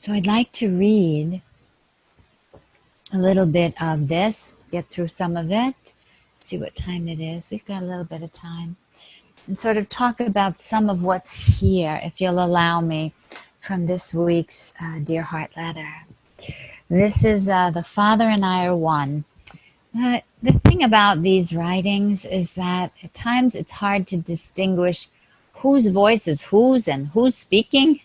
So I'd like to read a little bit of this, get through some of it, see what time it is. We've got a little bit of time. And sort of talk about some of what's here, if you'll allow me, from this week's Dear Heart letter. This is The Father and I Are One. The thing about these writings is that at times it's hard to distinguish whose voice is whose and who's speaking.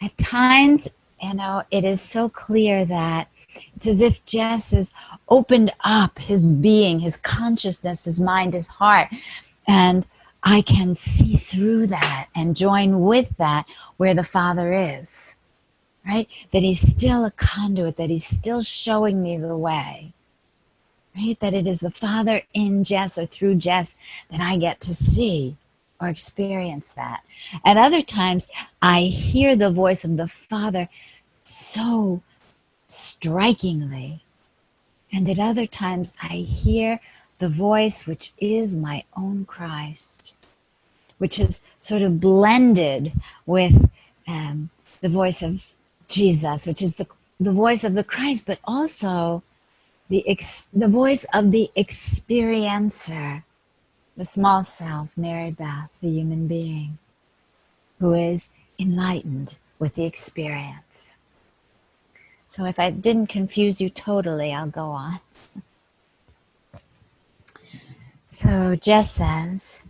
At times, it is so clear that it's as if Jess has opened up his being, his consciousness, his mind, his heart, and I can see through that and join with that where the Father is, right? That he's still a conduit, that he's still showing me the way, right? That it is the Father in Jess or through Jess that I get to see or experience that. At other times, I hear the voice of the Father so strikingly. And at other times, I hear the voice which is my own Christ, which is sort of blended with the voice of Jesus, which is the voice of the Christ, but also the voice of the experiencer, the small self, Mary Beth, the human being, who is enlightened with the experience. So if I didn't confuse you totally, I'll go on. So Jess says,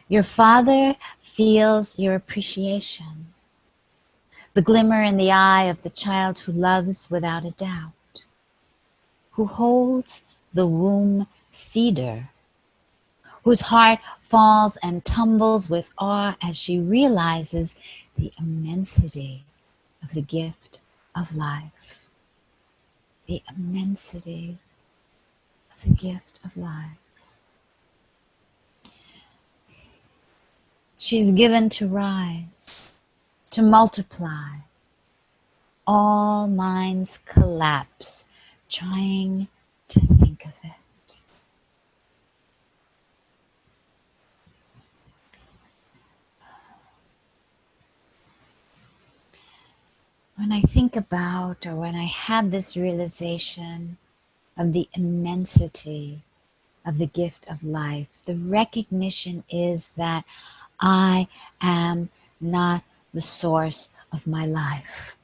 your Father feels your appreciation, the glimmer in the eye of the child who loves without a doubt, who holds the womb cedar, whose heart falls and tumbles with awe as she realizes the immensity of the gift of life. The immensity of the gift of life. She's given to rise, to multiply. All minds collapse, trying to think of it. When I think about, or when I have this realization of the immensity of the gift of life, the recognition is that I am not the source of my life.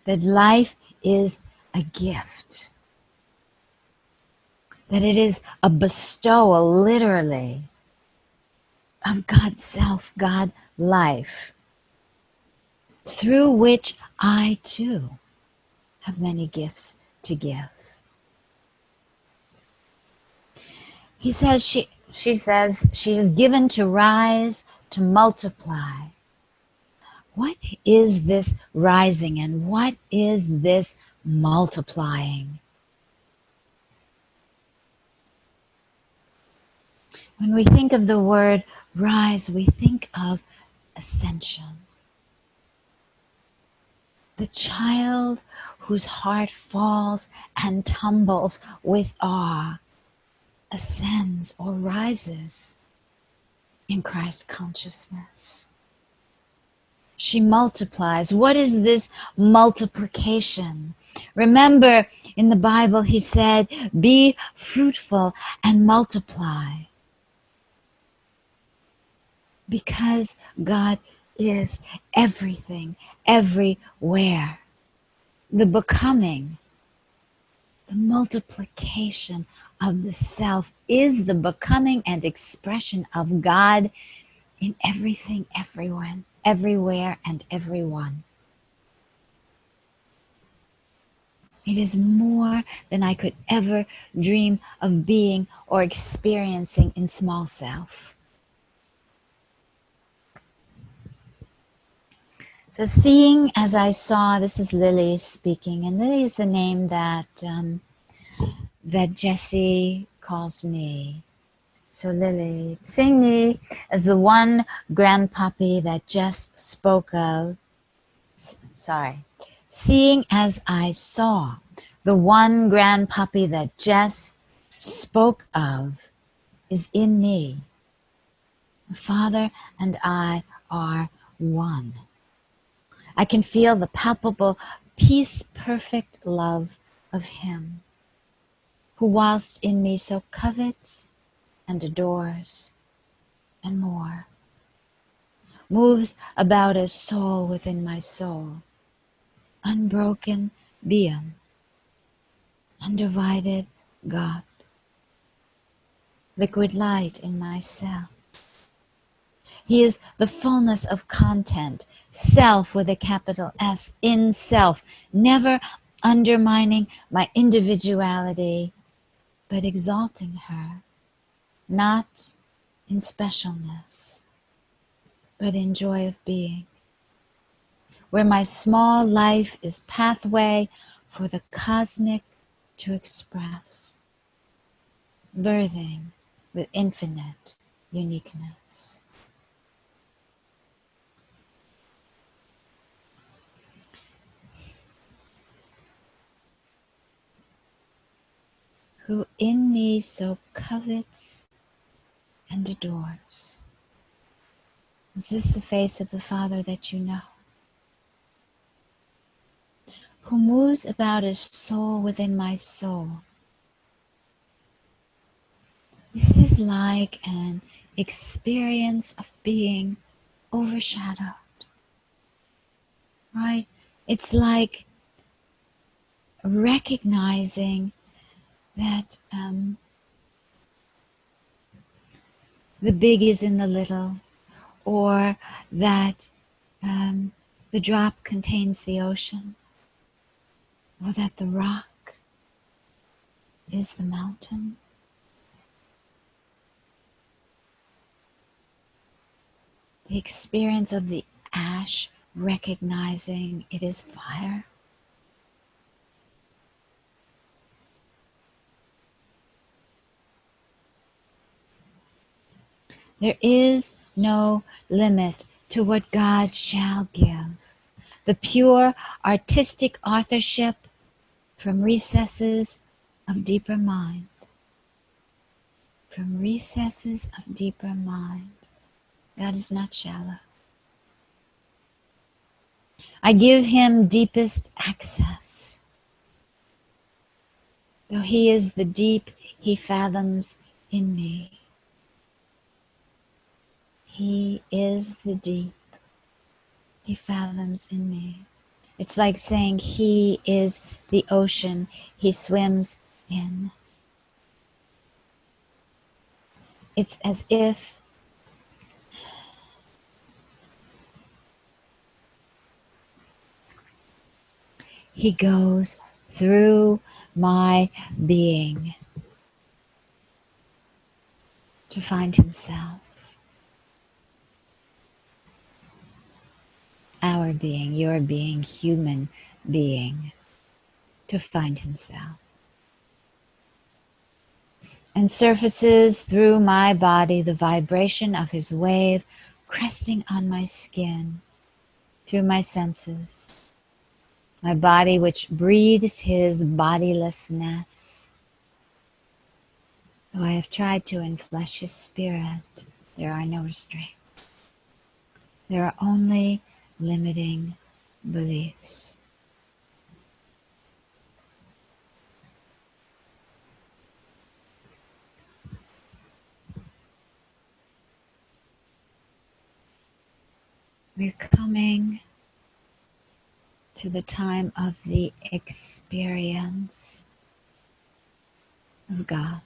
That life is a gift. That it is a bestowal, literally, of God's self, God life, through which I too have many gifts to give. She says she is given to rise, to multiply. What is this rising and what is this multiplying? When we think of the word rise, we think of ascension. The child whose heart falls and tumbles with awe ascends or rises in Christ consciousness. She multiplies. What is this multiplication? Remember, in the Bible, he said, be fruitful and multiply. Because God is everything, everywhere. The becoming, the multiplication of the self is the becoming and expression of God in everything, everyone, everywhere, and everyone. It is more than I could ever dream of being or experiencing in small self. So seeing as I saw, this is Lily speaking, and Lily is the name that that Jessie calls me. So Lily, seeing me as the one grandpuppy that Jess spoke of, seeing as I saw the one grandpuppy that Jess spoke of is in me. Father and I are one. I can feel the palpable, peace-perfect love of Him, who whilst in me so covets and adores, and more, moves about as soul within my soul, unbroken being, undivided God, liquid light in my cells. He is the fullness of content, self with a capital S, in self, never undermining my individuality, but exalting her, not in specialness, but in joy of being, where my small life is pathway for the cosmic to express, birthing with infinite uniqueness. Who in me so covets and adores. Is this the face of the Father that you know? Who moves about as soul within my soul. This is like an experience of being overshadowed, right? It's like recognizing that the big is in the little, or that the drop contains the ocean, or that the rock is the mountain. The experience of the ash, recognizing it is fire. There is no limit to what God shall give. The pure artistic authorship from recesses of deeper mind. From recesses of deeper mind. God is not shallow. I give Him deepest access. Though He is the deep, He fathoms in me. He is the deep. He fathoms in me. It's like saying He is the ocean He swims in. It's as if He goes through my being to find Himself. Our being, your being, human being, to find Himself. And surfaces through my body the vibration of His wave cresting on my skin, through my senses. My body which breathes His bodilessness. Though I have tried to enflesh His spirit, there are no restraints. There are only limiting beliefs. We're coming to the time of the experience of God.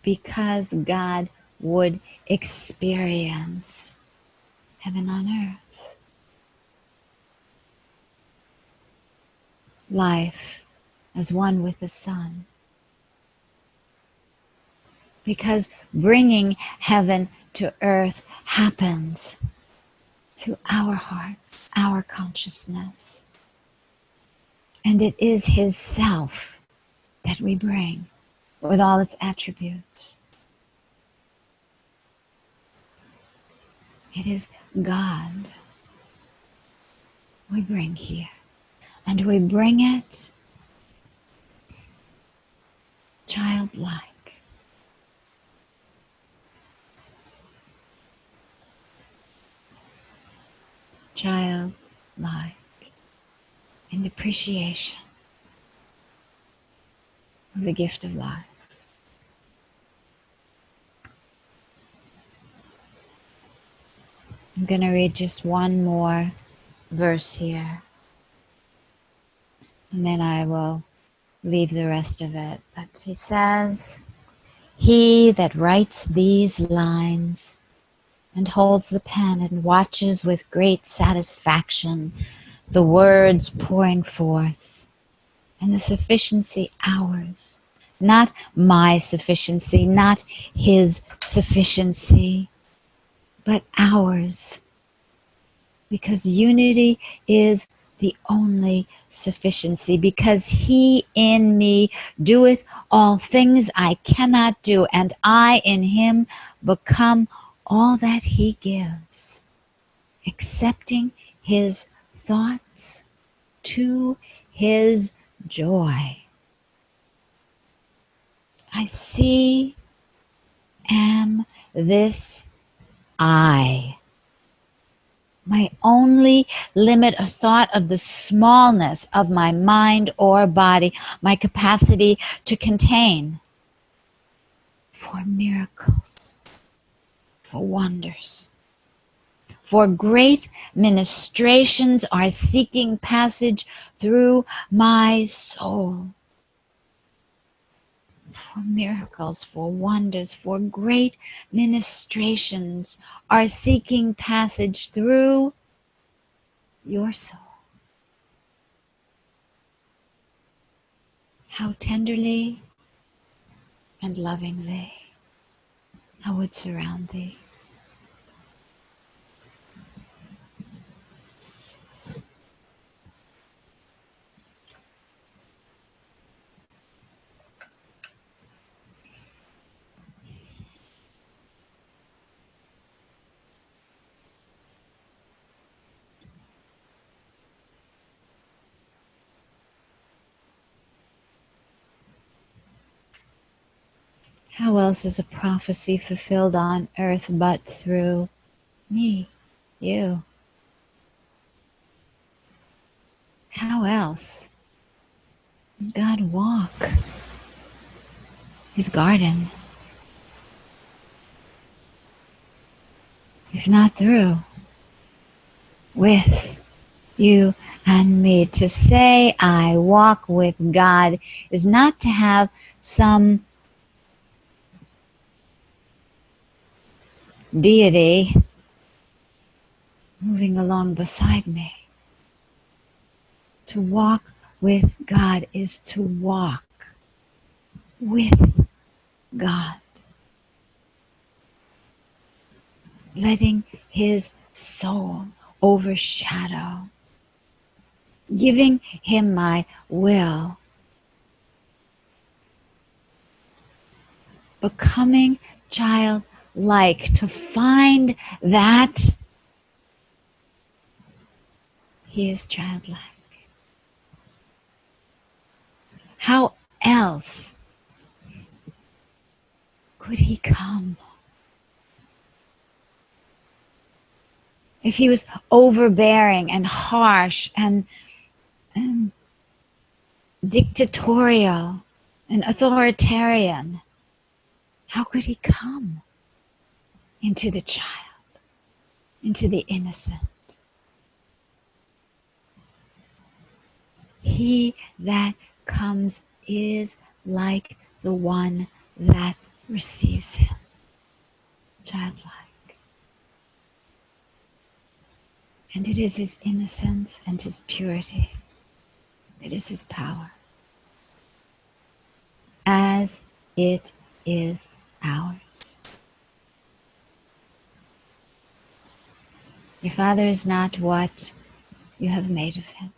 Because God would experience heaven on earth. Life as one with the Son. Because bringing heaven to earth happens through our hearts, our consciousness. And it is His self that we bring with all its attributes. It is God we bring here. And we bring it childlike. childlike in appreciation of the gift of life. I'm going to read just one more verse here, and then I will leave the rest of it. But he says, "He that writes these lines and holds the pen and watches with great satisfaction the words pouring forth, and the sufficiency ours, not my sufficiency, not his sufficiency, but ours, because unity is the only sufficiency, because he in me doeth all things I cannot do, and I in him become all that he gives, accepting his thoughts to his joy. I see, am this I. My only limit a thought of the smallness of my mind or body, my capacity to contain. For miracles, for wonders, for great ministrations are seeking passage through my soul. For miracles, for wonders, for great ministrations are seeking passage through your soul. How tenderly and lovingly I would surround thee. How else is a prophecy fulfilled on earth but through me, you? How else would God walk his garden if not through, with you and me? To say I walk with God is not to have some deity moving along beside me. To walk with God is to walk with God, letting his soul overshadow, giving him my will, becoming childlike, to find that he is childlike. How else could he come? If he was overbearing and harsh and dictatorial and authoritarian, how could he come into the child, into the innocent? He that comes is like the one that receives him, childlike. And it is his innocence and his purity. It is his power. As it is ours. Your Father is not what you have made of him.